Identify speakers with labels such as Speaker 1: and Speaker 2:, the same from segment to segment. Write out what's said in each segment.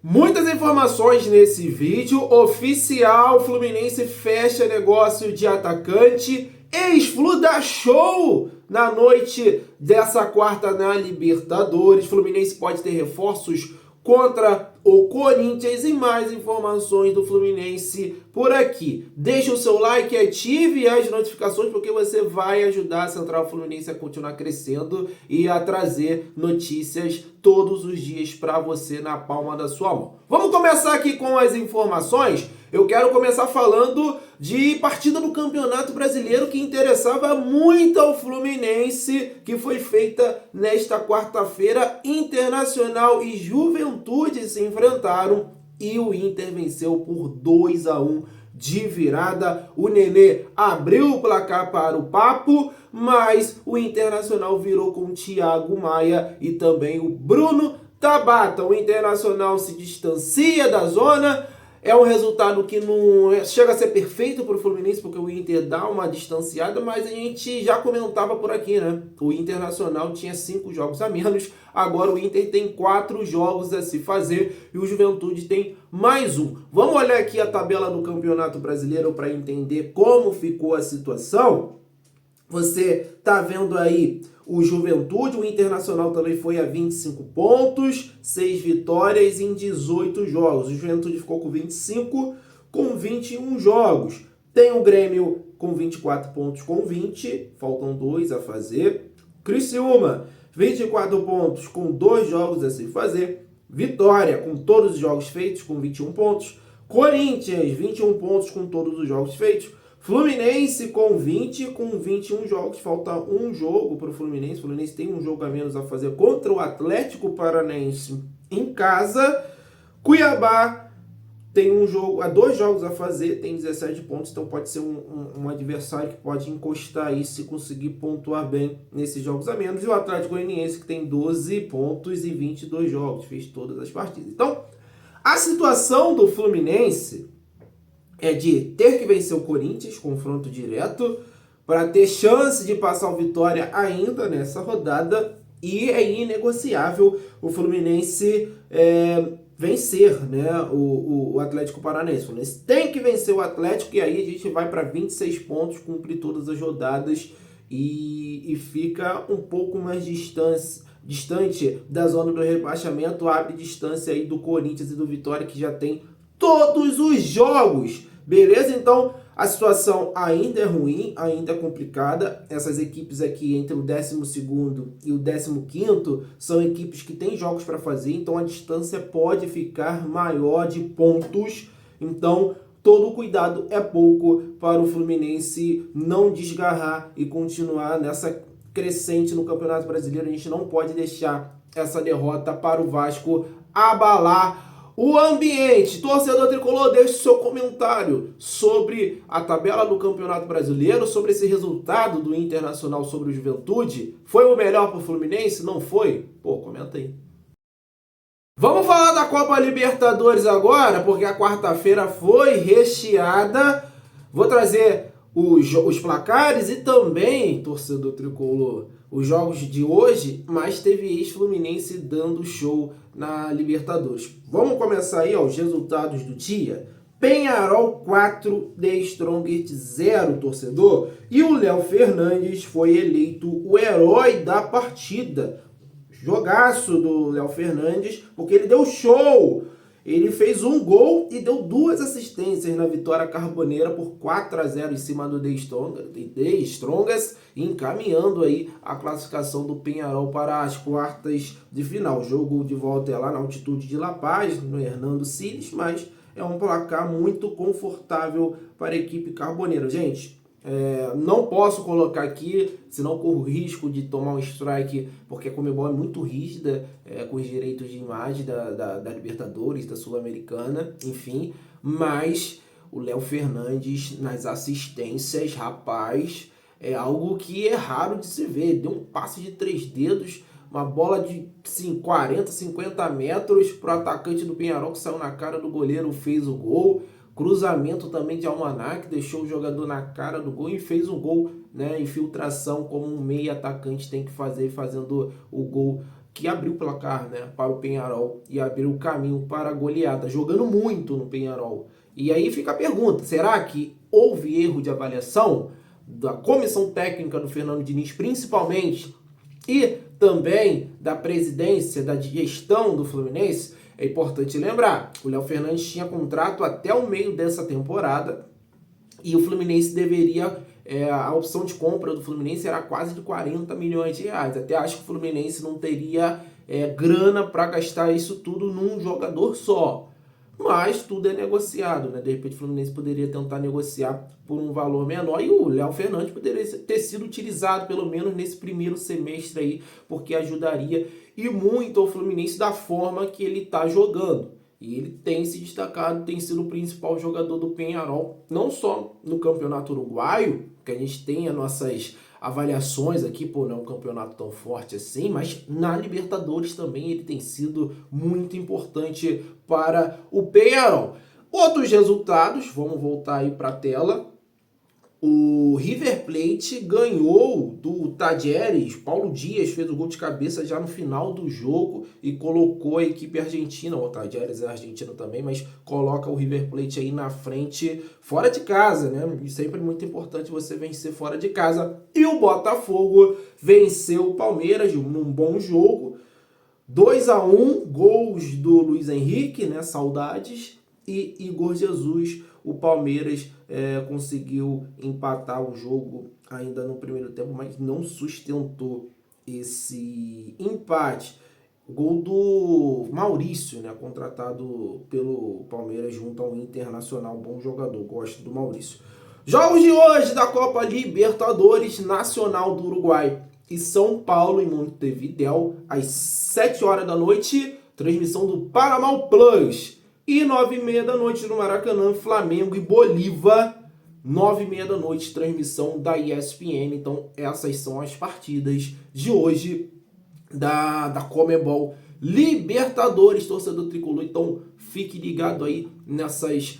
Speaker 1: Muitas informações nesse vídeo. Oficial, Fluminense fecha negócio de atacante. Ex-Flu dá show na noite dessa quarta na Libertadores. Fluminense pode ter reforços contra o Corinthians e mais informações do Fluminense por aqui. Deixe o seu like, ative as notificações porque você vai ajudar a Central Fluminense a continuar crescendo e a trazer notícias todos os dias para você na palma da sua mão. Vamos começar aqui com as informações. Eu quero começar falando de partida do Campeonato Brasileiro que interessava muito ao Fluminense, que foi feita nesta quarta-feira. Internacional e Juventude se enfrentaram e o Inter venceu por 2-1 de virada. O Nenê abriu o placar para o Papo, mas o Internacional virou com o Thiago Maia e também o Bruno Tabata. O Internacional se distancia da zona. É um resultado que não chega a ser perfeito para o Fluminense, porque o Inter dá uma distanciada, mas a gente já comentava por aqui, né? O Internacional tinha 5 jogos a menos, agora o Inter tem 4 jogos a se fazer e o Juventude tem mais um. Vamos olhar aqui a tabela do Campeonato Brasileiro para entender como ficou a situação. Você tá vendo aí o Juventude, o Internacional também foi a 25 pontos, 6 vitórias em 18 jogos. O Juventude ficou com 25, com 21 jogos. Tem o Grêmio com 24 pontos com 20, faltam 2 a fazer. Criciúma, 24 pontos com 2 jogos a se fazer. Vitória, com todos os jogos feitos, com 21 pontos. Corinthians, 21 pontos com todos os jogos feitos. Fluminense com 20, com 21 jogos, falta um jogo para o Fluminense. O Fluminense tem um jogo a menos a fazer contra o Atlético Paranaense em casa. Cuiabá tem dois jogos a fazer, tem 17 pontos, então pode ser um adversário que pode encostar aí se conseguir pontuar bem nesses jogos a menos. E o Atlético Goianiense que tem 12 pontos e 22 jogos, fez todas as partidas. Então, a situação do Fluminense é de ter que vencer o Corinthians, confronto direto, para ter chance de passar o Vitória ainda nessa rodada, e é inegociável o Fluminense vencer, né, o Atlético Paranaense. O Fluminense tem que vencer o Atlético, e aí a gente vai para 26 pontos, cumprir todas as rodadas e fica um pouco mais distante da zona do rebaixamento, abre distância aí do Corinthians e do Vitória, que já tem todos os jogos. Beleza? Então, a situação ainda é ruim, ainda é complicada. Essas equipes aqui, entre o 12º e o 15º, são equipes que têm jogos para fazer, então a distância pode ficar maior de pontos. Então, todo cuidado é pouco para o Fluminense não desgarrar e continuar nessa crescente no Campeonato Brasileiro. A gente não pode deixar essa derrota para o Vasco abalar o ambiente. Torcedor tricolor, deixe seu comentário sobre a tabela do Campeonato Brasileiro, sobre esse resultado do Internacional sobre o Juventude. Foi o melhor para o Fluminense? Não foi? Pô, comenta aí. Vamos falar da Copa Libertadores agora, porque a quarta-feira foi recheada. Vou trazer os placares e também, torcedor tricolor, os jogos de hoje, mas teve ex-Fluminense dando show na Libertadores. Vamos começar aí, ó, os resultados do dia. Penharol 4, The Strongest 0, torcedor. E o Léo Fernandes foi eleito o herói da partida. Jogaço do Léo Fernandes, porque ele deu show. Ele fez um gol e deu 2 assistências na vitória carboneira por 4-0 em cima do The Strongest, encaminhando aí a classificação do Penharol para as quartas de final. O jogo de volta é lá na altitude de La Paz, no Hernando Siles, mas é um placar muito confortável para a equipe carboneira. Gente, não posso colocar aqui, senão corro risco de tomar um strike, porque a Conmebol é muito rígida com os direitos de imagem da Libertadores, da Sul-Americana, enfim. Mas o Léo Fernandes nas assistências, rapaz, é algo que é raro de se ver. Deu um passe de 3 dedos, uma bola de 40, 50 metros para o atacante do Penharol, que saiu na cara do goleiro, fez o gol. Cruzamento também de Almanac, deixou o jogador na cara do gol e fez um gol, né? Infiltração como um meio atacante tem que fazer, fazendo o gol que abriu o placar, né, para o Peñarol e abriu o caminho para a goleada, jogando muito no Peñarol. E aí fica a pergunta, será que houve erro de avaliação da comissão técnica do Fernando Diniz, principalmente, e também da presidência, da gestão do Fluminense? É importante lembrar, o Léo Fernandes tinha contrato até o meio dessa temporada e o Fluminense deveria, a opção de compra do Fluminense era quase de 40 milhões de reais. Até acho que o Fluminense não teria grana para gastar isso tudo num jogador só. Mas tudo é negociado, né? De repente o Fluminense poderia tentar negociar por um valor menor e o Léo Fernandes poderia ter sido utilizado pelo menos nesse primeiro semestre aí, porque ajudaria e muito ao Fluminense da forma que ele está jogando. E ele tem se destacado, tem sido o principal jogador do Peñarol, não só no campeonato uruguaio, que a gente tem as nossas avaliações aqui, pô, não é um campeonato tão forte assim, mas na Libertadores também ele tem sido muito importante para o Peñarol. Outros resultados, vamos voltar aí para a tela. O River Plate ganhou do Talleres. Paulo Dias fez o gol de cabeça já no final do jogo e colocou a equipe argentina, o Talleres é argentino também, mas coloca o River Plate aí na frente, fora de casa, né? E sempre muito importante você vencer fora de casa. E o Botafogo venceu o Palmeiras num bom jogo, 2-1, gols do Luiz Henrique, né? Saudades, e Igor Jesus. O Palmeiras conseguiu empatar o jogo ainda no primeiro tempo, mas não sustentou esse empate. Gol do Maurício, né, contratado pelo Palmeiras junto ao Internacional. Bom jogador, gosto do Maurício. Jogos de hoje da Copa Libertadores, Nacional do Uruguai e São Paulo em Montevidéu, às 7 horas da noite, transmissão do Paramount Plus. E 9h30 da noite no Maracanã, Flamengo e Bolívar, 9h30 da noite, transmissão da ESPN. Então essas são as partidas de hoje da Conmebol Libertadores, torcedor tricolor. Então fique ligado aí nessas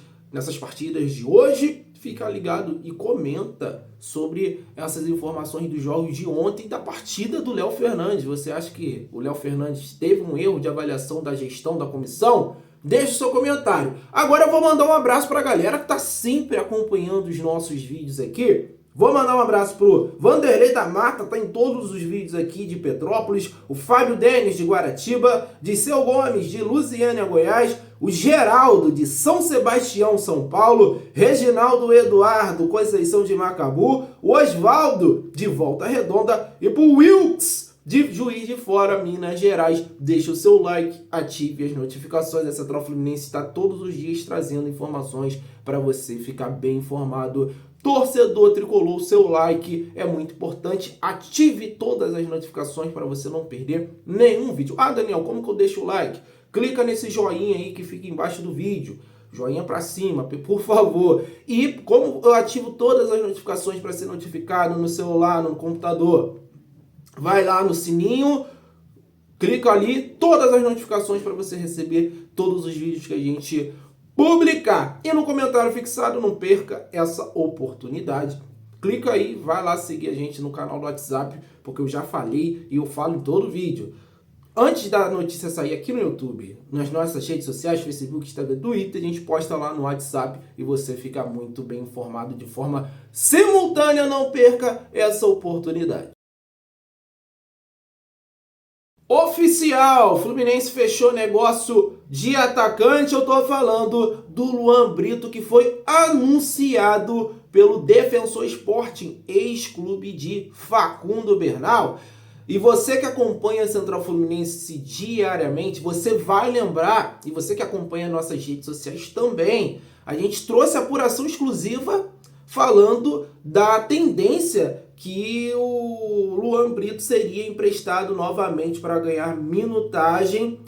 Speaker 1: partidas de hoje. Fica ligado e comenta sobre essas informações dos jogos de ontem, da partida do Léo Fernandes. Você acha que o Léo Fernandes teve um erro de avaliação da gestão da comissão? Deixe o seu comentário. Agora eu vou mandar um abraço para a galera que está sempre acompanhando os nossos vídeos aqui. Vou mandar um abraço pro Vanderlei da Mata, tá em todos os vídeos aqui de Petrópolis, o Fábio Denis de Guaratiba, Disseu Gomes de Lusiânia, Goiás, o Geraldo de São Sebastião, São Paulo, Reginaldo Eduardo, Conceição de Macabu, o Osvaldo de Volta Redonda e pro Wilkes de Juiz de Fora, Minas Gerais. Deixe o seu like, ative as notificações. A Central Fluminense está todos os dias trazendo informações para você ficar bem informado. Torcedor tricolor, seu like é muito importante. Ative todas as notificações para você não perder nenhum vídeo. Ah, Daniel, como que eu deixo o like? Clica nesse joinha aí que fica embaixo do vídeo. Joinha para cima, por favor. E como eu ativo todas as notificações para ser notificado no celular, no computador? Vai lá no sininho, clica ali, todas as notificações para você receber todos os vídeos que a gente publicar. E no comentário fixado, não perca essa oportunidade. Clica aí, vai lá seguir a gente no canal do WhatsApp, porque eu já falei e eu falo em todo vídeo. Antes da notícia sair aqui no YouTube, nas nossas redes sociais, Facebook, Instagram, Twitter, a gente posta lá no WhatsApp e você fica muito bem informado de forma simultânea. Não perca essa oportunidade. Oficial, Fluminense fechou negócio de atacante. Eu tô falando do Luan Brito, que foi anunciado pelo Defensor Sporting, ex-clube de Facundo Bernal. E você que acompanha a Central Fluminense diariamente, você vai lembrar, e você que acompanha nossas redes sociais também, a gente trouxe apuração exclusiva falando da tendência que o Luan Brito seria emprestado novamente para ganhar minutagem.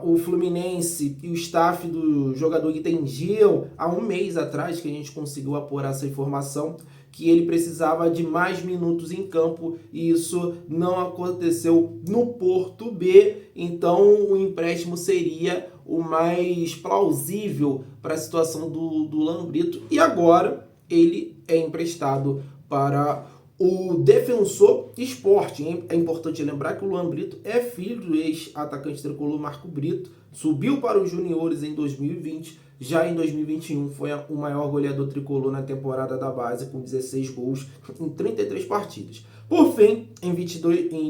Speaker 1: O Fluminense e o staff do jogador entendiam há um mês atrás, que a gente conseguiu apurar essa informação, que ele precisava de mais minutos em campo e isso não aconteceu no Porto B. Então o empréstimo seria o mais plausível para a situação do Luan Brito e agora ele é emprestado para o Defensor Sporting, hein? É importante lembrar que o Luan Brito é filho do ex-atacante tricolor Marco Brito, subiu para os juniores em 2020, já em 2021 foi o maior goleador tricolor na temporada da base, com 16 gols em 33 partidas. Por fim, em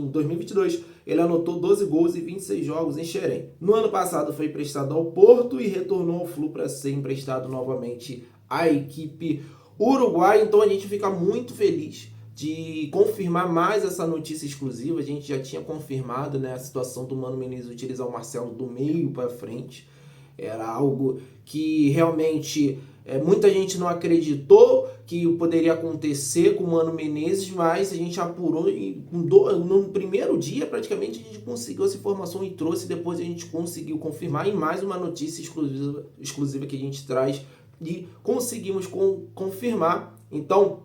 Speaker 1: 2022, ele anotou 12 gols em 26 jogos em Xerém. No ano passado foi emprestado ao Porto e retornou ao Flu para ser emprestado novamente à equipe uruguaia. Então a gente fica muito feliz de confirmar mais essa notícia exclusiva. A gente já tinha confirmado, né, a situação do Mano Menezes utilizar o Marcelo do meio para frente. Era algo que realmente muita gente não acreditou que poderia acontecer com o Mano Menezes, mas a gente apurou e no primeiro dia praticamente a gente conseguiu essa informação e trouxe, depois a gente conseguiu confirmar em mais uma notícia exclusiva que a gente traz e conseguimos confirmar. Então,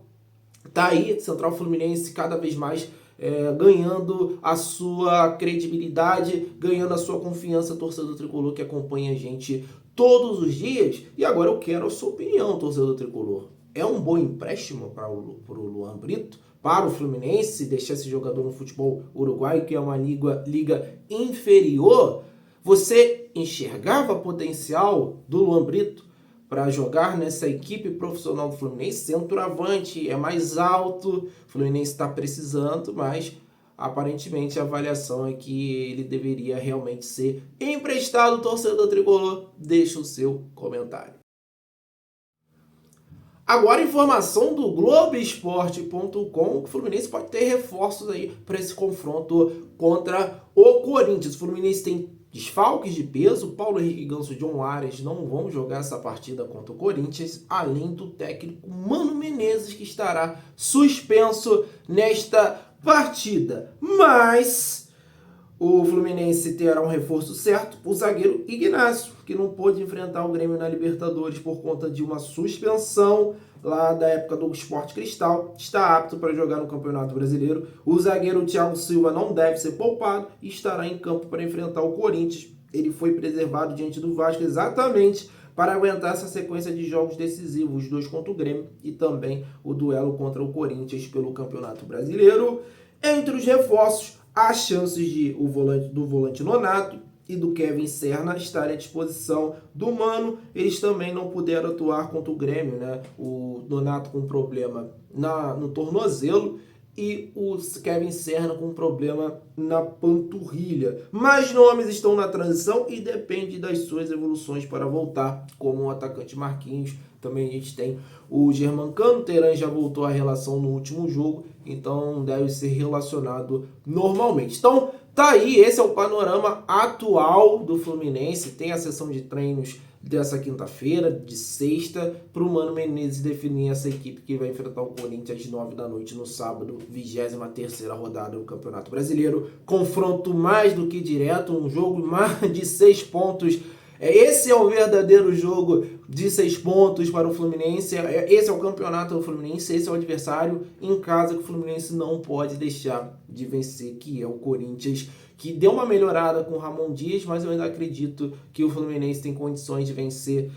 Speaker 1: tá aí, Central Fluminense cada vez mais ganhando a sua credibilidade, ganhando a sua confiança, torcedor tricolor que acompanha a gente todos os dias. E agora eu quero a sua opinião, torcedor tricolor. É um bom empréstimo para o Luan Brito, para o Fluminense, deixar esse jogador no futebol uruguaio, que é uma liga inferior? Você enxergava potencial do Luan Brito para jogar nessa equipe profissional do Fluminense? Centroavante, é mais alto, o Fluminense está precisando, mas aparentemente a avaliação é que ele deveria realmente ser emprestado. Torcedor tricolor, deixa o seu comentário. Agora, informação do Globoesporte.com, o Fluminense pode ter reforços aí para esse confronto contra o Corinthians. O Fluminense tem desfalques de peso, Paulo Henrique Ganso e John Arias não vão jogar essa partida contra o Corinthians, além do técnico Mano Menezes, que estará suspenso nesta partida. Mas o Fluminense terá um reforço certo, o zagueiro Ignacio, que não pôde enfrentar o Grêmio na Libertadores por conta de uma suspensão lá da época do Sport Cristal, está apto para jogar no Campeonato Brasileiro. O zagueiro Thiago Silva não deve ser poupado e estará em campo para enfrentar o Corinthians. Ele foi preservado diante do Vasco exatamente para aguentar essa sequência de jogos decisivos, os dois contra o Grêmio e também o duelo contra o Corinthians pelo Campeonato Brasileiro. Entre os reforços, há chances do volante Nonato e do Kevin Serna estarem à disposição do Mano. Eles também não puderam atuar contra o Grêmio, né? O Nonato com problema no tornozelo e o Kevin Serna com problema na panturrilha. Mais nomes estão na transição e depende das suas evoluções para voltar, como o atacante Marquinhos. Também a gente tem o Germancano, o Teran já voltou à relação no último jogo, então deve ser relacionado normalmente. Então, tá aí, esse é o panorama atual do Fluminense. Tem a sessão de treinos dessa quinta-feira, de sexta, para o Mano Menezes definir essa equipe que vai enfrentar o Corinthians às 9 da noite no sábado, 23ª rodada do Campeonato Brasileiro. Confronto mais do que direto, um jogo mais de 6 pontos. Esse é o verdadeiro jogo de 6 pontos para o Fluminense. Esse é o campeonato do Fluminense, esse é o adversário em casa que o Fluminense não pode deixar de vencer, que é o Corinthians, que deu uma melhorada com o Ramon Dias, mas eu ainda acredito que o Fluminense tem condições de vencer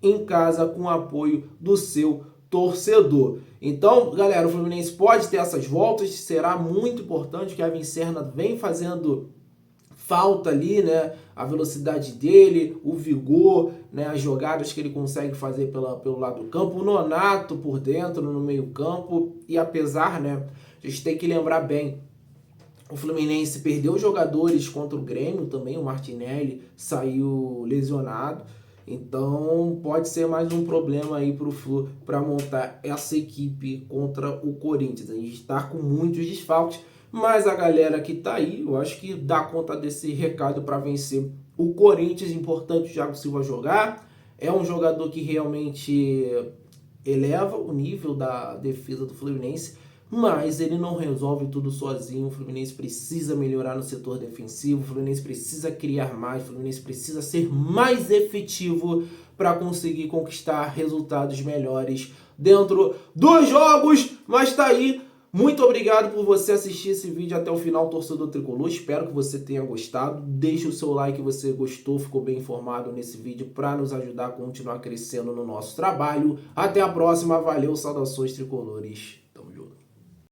Speaker 1: em casa com o apoio do seu torcedor. Então, galera, o Fluminense pode ter essas voltas, será muito importante. Que a Kevin Serna vem fazendo falta ali, né? A velocidade dele, o vigor, né? As jogadas que ele consegue fazer pelo lado do campo, o Nonato por dentro, no meio campo. E apesar, né? A gente tem que lembrar bem, o Fluminense perdeu jogadores contra o Grêmio também, o Martinelli saiu lesionado. Então pode ser mais um problema aí para o Flu para montar essa equipe contra o Corinthians. A gente está com muitos desfalques, mas a galera que tá aí, eu acho que dá conta desse recado para vencer o Corinthians. Importante o Thiago Silva jogar. É um jogador que realmente eleva o nível da defesa do Fluminense, mas ele não resolve tudo sozinho. O Fluminense precisa melhorar no setor defensivo, o Fluminense precisa criar mais, o Fluminense precisa ser mais efetivo para conseguir conquistar resultados melhores dentro dos jogos. Mas tá aí. Muito obrigado por você assistir esse vídeo até o final, torcedor tricolor. Espero que você tenha gostado. Deixe o seu like se você gostou, ficou bem informado nesse vídeo para nos ajudar a continuar crescendo no nosso trabalho. Até a próxima. Valeu, saudações tricolores.